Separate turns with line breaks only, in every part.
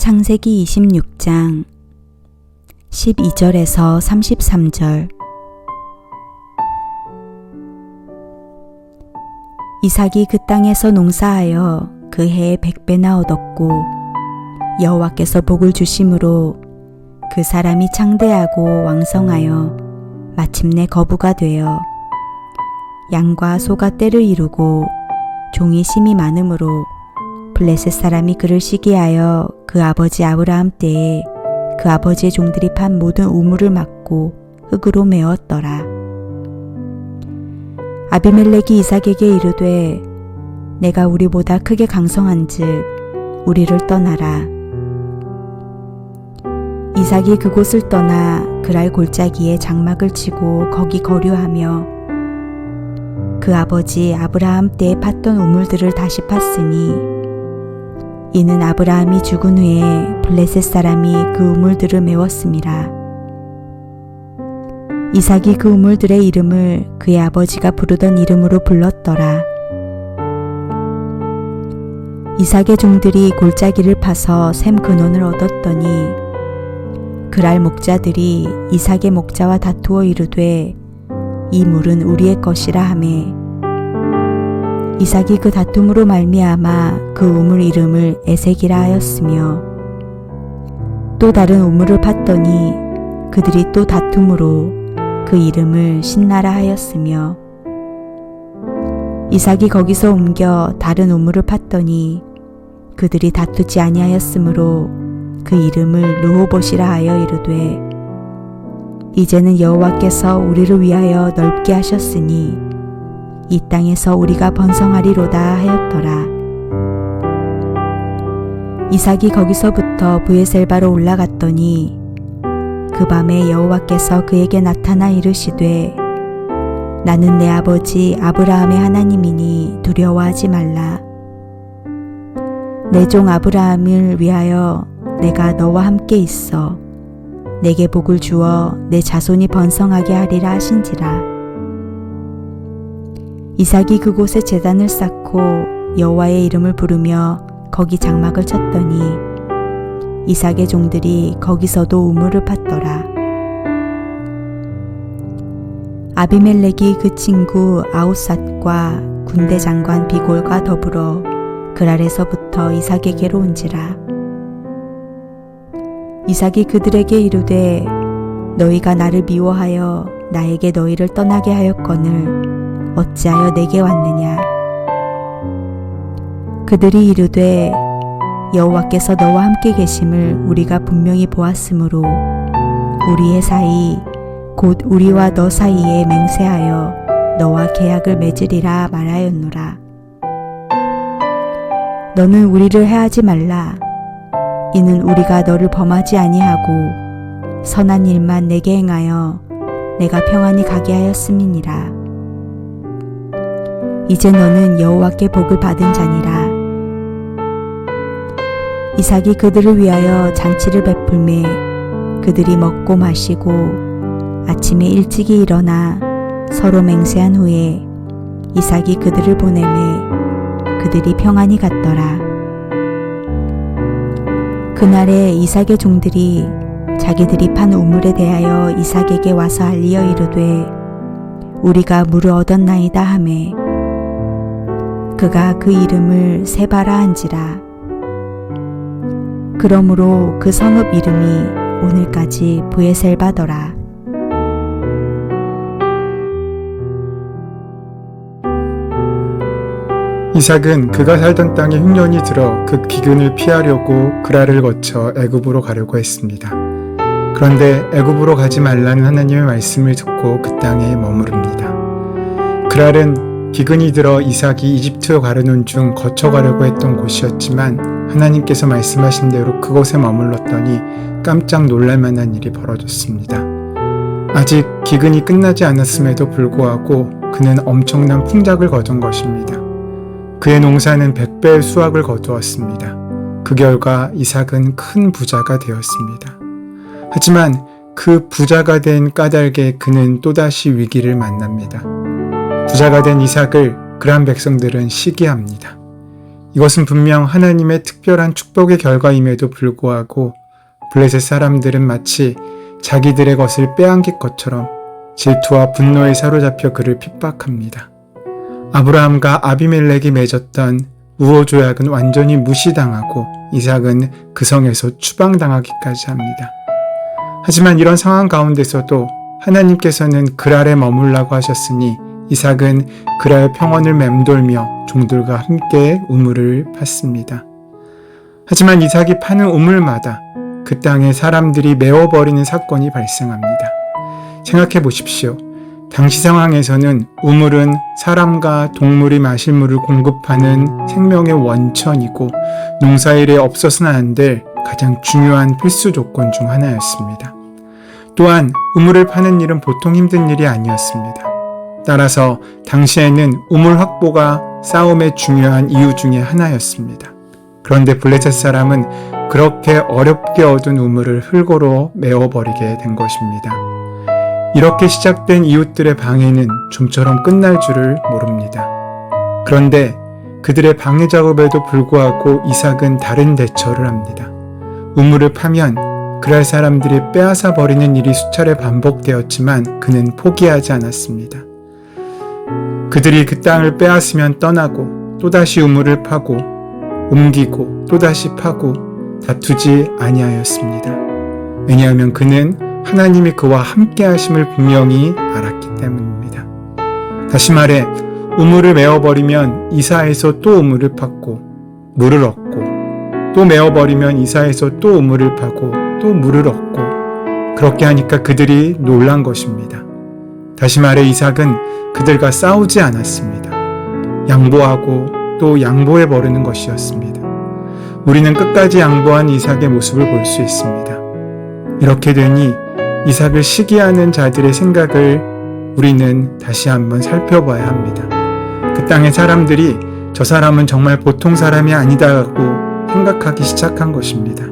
창세기 26장 12절에서 33절. 이삭이 그 땅에서 농사하여 그 해에 100배나 얻었고 여호와께서 복을 주심으로 그 사람이 창대하고 왕성하여 마침내 거부가 되어 양과 소가 떼를 이루고 종이 심이 많으므로 블레셋 사람이 그를 시기하여 그 아버지 아브라함 때에 그 아버지의 종들이 판 모든 우물을 막고 흙으로 메웠더라. 아비멜렉이 이삭에게 이르되 내가 우리보다 크게 강성한즉 우리를 떠나라. 이삭이 그곳을 떠나 그랄 골짜기에 장막을 치고 거기 거류하며 그 아버지 아브라함 때에 팠던 우물들을 다시 팠으니 이는 아브라함이 죽은 후에 블레셋 사람이 그 우물들을 메웠음이라. 이삭이 그 우물들의 이름을 그의 아버지가 부르던 이름으로 불렀더라. 이삭의 종들이 골짜기를 파서 샘 근원을 얻었더니 그랄 목자들이 이삭의 목자와 다투어 이르되 이 물은 우리의 것이라 하매 이삭이 그 다툼으로 말미암아 그 우물 이름을 에색이라 하였으며 또 다른 우물을 팠더니 그들이 또 다툼으로 그 이름을 신나라 하였으며 이삭이 거기서 옮겨 다른 우물을 팠더니 그들이 다투지 아니하였으므로 그 이름을 르호봇이라 하여 이르되 이제는 여호와께서 우리를 위하여 넓게 하셨으니 이 땅에서 우리가 번성하리로다 하였더라. 이삭이 거기서부터 브에셀바로 올라갔더니 그 밤에 여호와께서 그에게 나타나 이르시되 나는 내 아버지 아브라함의 하나님이니 두려워하지 말라. 내 종 아브라함을 위하여 내가 너와 함께 있어 내게 복을 주어 내 자손이 번성하게 하리라 하신지라. 이삭이 그곳에 제단을 쌓고 여호와의 이름을 부르며 거기 장막을 쳤더니 이삭의 종들이 거기서도 우물을 팠더라. 아비멜렉이 그 친구 아웃삿과 군대 장관 비골과 더불어 그랄에서부터 이삭에게로 온지라. 이삭이 그들에게 이르되 너희가 나를 미워하여 나에게 너희를 떠나게 하였거늘 어찌하여 내게 왔느냐. 그들이 이르되 여호와께서 너와 함께 계심을 우리가 분명히 보았으므로 우리의 사이 곧 우리와 너 사이에 맹세하여 너와 계약을 맺으리라 말하였노라. 너는 우리를 해하지 말라. 이는 우리가 너를 범하지 아니하고 선한 일만 내게 행하여 내가 평안히 가게 하였음이니라. 이제 너는 여호와께 복을 받은 자니라. 이삭이 그들을 위하여 잔치를 베풀매 그들이 먹고 마시고 아침에 일찍이 일어나 서로 맹세한 후에 이삭이 그들을 보내매 그들이 평안히 갔더라. 그날에 이삭의 종들이 자기들이 판 우물에 대하여 이삭에게 와서 알리어 이르되 우리가 물을 얻었나이다 하매 그가 그 이름을 세바라 한지라. 그러므로 그 성읍 이름이 오늘까지 브에셀바더라.
이삭은 그가 살던 땅에 흉년이 들어 그 기근을 피하려고 그랄을 거쳐 애굽으로 가려고 했습니다. 그런데 애굽으로 가지 말라는 하나님의 말씀을 듣고 그 땅에 머무릅니다. 그랄은 기근이 들어 이삭이 이집트로 가려는 중 거쳐가려고 했던 곳이었지만 하나님께서 말씀하신 대로 그곳에 머물렀더니 깜짝 놀랄만한 일이 벌어졌습니다. 아직 기근이 끝나지 않았음에도 불구하고 그는 엄청난 풍작을 거둔 것입니다. 그의 농사는 100배의 수확을 거두었습니다. 그 결과 이삭은 큰 부자가 되었습니다. 하지만 그 부자가 된 까닭에 그는 또다시 위기를 만납니다. 부자가 된 이삭을 그란 백성들은 시기합니다. 이것은 분명 하나님의 특별한 축복의 결과임에도 불구하고 블레셋 사람들은 마치 자기들의 것을 빼앗길 것처럼 질투와 분노에 사로잡혀 그를 핍박합니다. 아브라함과 아비멜렉이 맺었던 우호조약은 완전히 무시당하고 이삭은 그 성에서 추방당하기까지 합니다. 하지만 이런 상황 가운데서도 하나님께서는 그랄에 머물라고 하셨으니 이삭은 그랄 평원을 맴돌며 종들과 함께 우물을 팠습니다. 하지만 이삭이 파는 우물마다 그 땅에 사람들이 메워버리는 사건이 발생합니다. 생각해 보십시오. 당시 상황에서는 우물은 사람과 동물이 마실 물을 공급하는 생명의 원천이고 농사일에 없어서는 안 될 가장 중요한 필수 조건 중 하나였습니다. 또한 우물을 파는 일은 보통 힘든 일이 아니었습니다. 따라서 당시에는 우물 확보가 싸움의 중요한 이유 중에 하나였습니다. 그런데 블레셋 사람은 그렇게 어렵게 얻은 우물을 흙으로 메워버리게 된 것입니다. 이렇게 시작된 이웃들의 방해는 좀처럼 끝날 줄을 모릅니다. 그런데 그들의 방해 작업에도 불구하고 이삭은 다른 대처를 합니다. 우물을 파면 그랄 사람들이 빼앗아 버리는 일이 수차례 반복되었지만 그는 포기하지 않았습니다. 그들이 그 땅을 빼앗으면 떠나고 또다시 우물을 파고 옮기고 또다시 파고 다투지 아니하였습니다. 왜냐하면 그는 하나님이 그와 함께 하심을 분명히 알았기 때문입니다. 다시 말해 우물을 메워버리면 이사에서 또 우물을 팠고 물을 얻고 또 메워버리면 이사에서 또 우물을 파고 또 물을 얻고 그렇게 하니까 그들이 놀란 것입니다. 다시 말해 이삭은 그들과 싸우지 않았습니다. 양보하고 또 양보해 버리는 것이었습니다. 우리는 끝까지 양보한 이삭의 모습을 볼 수 있습니다. 이렇게 되니 이삭을 시기하는 자들의 생각을 우리는 다시 한번 살펴봐야 합니다. 그 땅의 사람들이 저 사람은 정말 보통 사람이 아니다라고 생각하기 시작한 것입니다.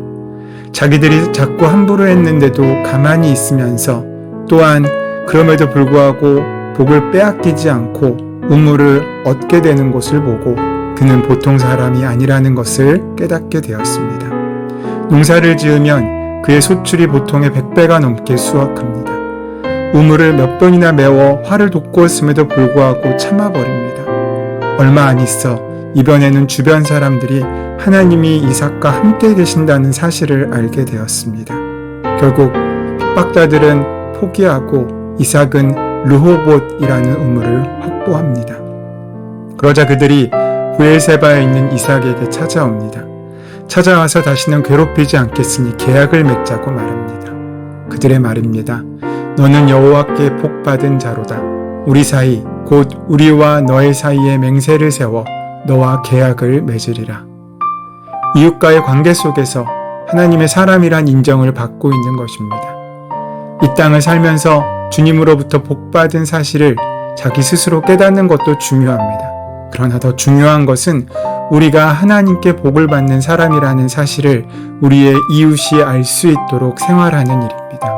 자기들이 자꾸 함부로 했는데도 가만히 있으면서 또한 그럼에도 불구하고 복을 빼앗기지 않고 우물을 얻게 되는 것을 보고 그는 보통 사람이 아니라는 것을 깨닫게 되었습니다. 농사를 지으면 그의 소출이 보통의 100배가 넘게 수확합니다. 우물을 몇 번이나 메워 화를 돋구었음에도 불구하고 참아버립니다. 얼마 안 있어 이번에는 주변 사람들이 하나님이 이삭과 함께 계신다는 사실을 알게 되었습니다. 결국 핍박자들은 포기하고 이삭은 르호봇이라는 우물을 확보합니다. 그러자 그들이 브엘세바에 있는 이삭에게 찾아옵니다. 찾아와서 다시는 괴롭히지 않겠으니 계약을 맺자고 말합니다. 그들의 말입니다. 너는 여호와께 복받은 자로다. 우리 사이 곧 우리와 너의 사이에 맹세를 세워 너와 계약을 맺으리라. 이웃과의 관계 속에서 하나님의 사람이란 인정을 받고 있는 것입니다. 이 땅을 살면서 주님으로부터 복받은 사실을 자기 스스로 깨닫는 것도 중요합니다. 그러나 더 중요한 것은 우리가 하나님께 복을 받는 사람이라는 사실을 우리의 이웃이 알 수 있도록 생활하는 일입니다.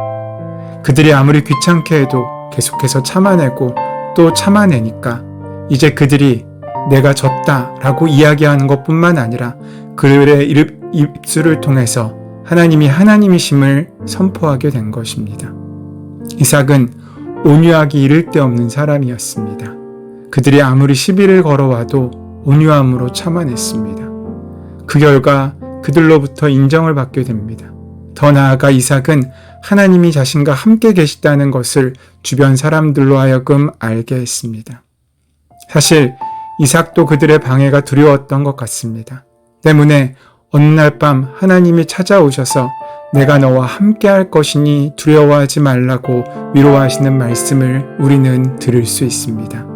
그들이 아무리 귀찮게 해도 계속해서 참아내고 또 참아내니까 이제 그들이 내가 졌다라고 이야기하는 것뿐만 아니라 그들의 입술을 통해서 하나님이 하나님이심을 선포하게 된 것입니다. 이삭은 온유하기 이를 데 없는 사람이었습니다. 그들이 아무리 시비를 걸어와도 온유함으로 참아냈습니다. 그 결과 그들로부터 인정을 받게 됩니다. 더 나아가 이삭은 하나님이 자신과 함께 계시다는 것을 주변 사람들로 하여금 알게 했습니다. 사실 이삭도 그들의 방해가 두려웠던 것 같습니다. 때문에 어느 날 밤 하나님이 찾아오셔서 내가 너와 함께 할 것이니 두려워하지 말라고 위로하시는 말씀을 우리는 들을 수 있습니다.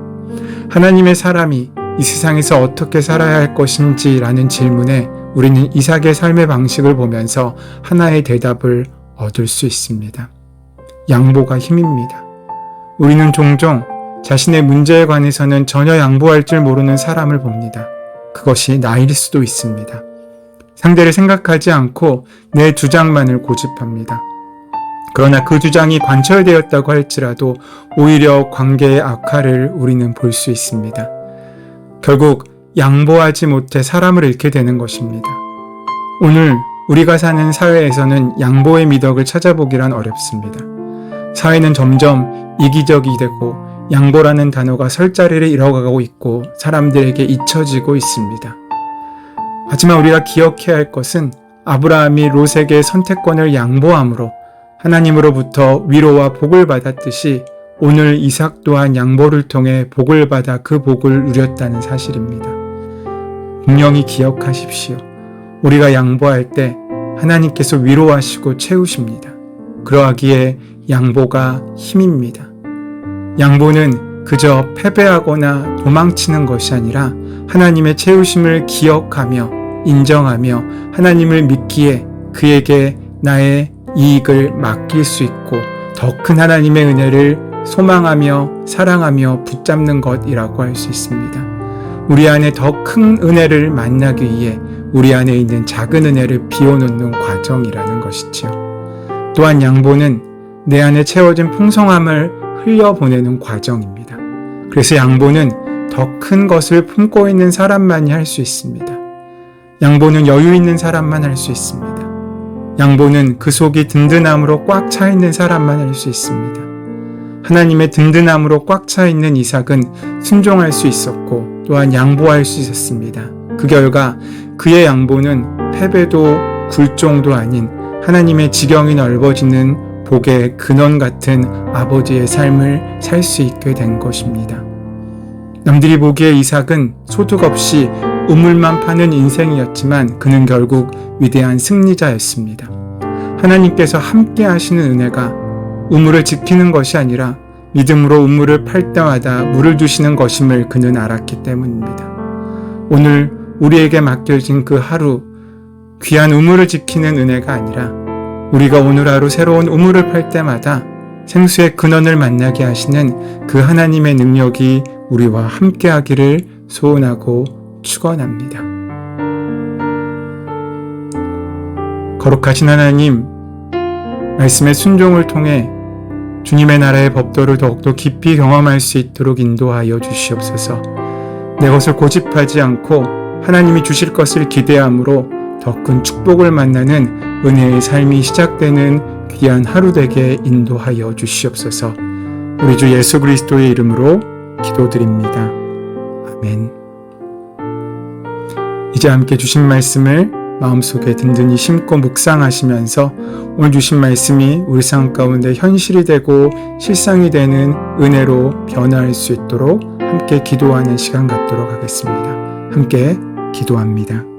하나님의 사람이 이 세상에서 어떻게 살아야 할 것인지라는 질문에 우리는 이삭의 삶의 방식을 보면서 하나의 대답을 얻을 수 있습니다. 양보가 힘입니다. 우리는 종종 자신의 문제에 관해서는 전혀 양보할 줄 모르는 사람을 봅니다. 그것이 나일 수도 있습니다. 상대를 생각하지 않고 내 주장만을 고집합니다. 그러나 그 주장이 관철되었다고 할지라도 오히려 관계의 악화를 우리는 볼 수 있습니다. 결국 양보하지 못해 사람을 잃게 되는 것입니다. 오늘 우리가 사는 사회에서는 양보의 미덕을 찾아보기란 어렵습니다. 사회는 점점 이기적이 되고 양보라는 단어가 설 자리를 잃어가고 있고 사람들에게 잊혀지고 있습니다. 하지만 우리가 기억해야 할 것은 아브라함이 롯에게 선택권을 양보함으로 하나님으로부터 위로와 복을 받았듯이 오늘 이삭 또한 양보를 통해 복을 받아 그 복을 누렸다는 사실입니다. 분명히 기억하십시오. 우리가 양보할 때 하나님께서 위로하시고 채우십니다. 그러하기에 양보가 힘입니다. 양보는 그저 패배하거나 도망치는 것이 아니라 하나님의 채우심을 기억하며 인정하며 하나님을 믿기에 그에게 나의 이익을 맡길 수 있고 더 큰 하나님의 은혜를 소망하며 사랑하며 붙잡는 것이라고 할 수 있습니다. 우리 안에 더 큰 은혜를 만나기 위해 우리 안에 있는 작은 은혜를 비워놓는 과정이라는 것이지요. 또한 양보는 내 안에 채워진 풍성함을 흘려보내는 과정입니다. 그래서 양보는 더 큰 것을 품고 있는 사람만이 할 수 있습니다. 양보는 여유 있는 사람만 할 수 있습니다. 양보는 그 속이 든든함으로 꽉 차 있는 사람만 할 수 있습니다. 하나님의 든든함으로 꽉 차 있는 이삭은 순종할 수 있었고 또한 양보할 수 있었습니다. 그 결과 그의 양보는 패배도 굴종도 아닌 하나님의 지경이 넓어지는 복의 근원 같은 아버지의 삶을 살 수 있게 된 것입니다. 남들이 보기에 이삭은 소득 없이 우물만 파는 인생이었지만 그는 결국 위대한 승리자였습니다. 하나님께서 함께 하시는 은혜가 우물을 지키는 것이 아니라 믿음으로 우물을 팔 때마다 물을 주시는 것임을 그는 알았기 때문입니다. 오늘 우리에게 맡겨진 그 하루, 귀한 우물을 지키는 은혜가 아니라 우리가 오늘 하루 새로운 우물을 팔 때마다 생수의 근원을 만나게 하시는 그 하나님의 능력이 우리와 함께 하기를 소원하고 축원합니다. 거룩하신 하나님, 말씀의 순종을 통해 주님의 나라의 법도를 더욱더 깊이 경험할 수 있도록 인도하여 주시옵소서. 내 것을 고집하지 않고 하나님이 주실 것을 기대함으로 더 큰 축복을 만나는 은혜의 삶이 시작되는 귀한 하루 되게 인도하여 주시옵소서. 우리 주 예수 그리스도의 이름으로 기도드립니다. 아멘. 이제 함께 주신 말씀을 마음속에 든든히 심고 묵상하시면서 오늘 주신 말씀이 우리 삶 가운데 현실이 되고 실상이 되는 은혜로 변화할 수 있도록 함께 기도하는 시간 갖도록 하겠습니다. 함께 기도합니다.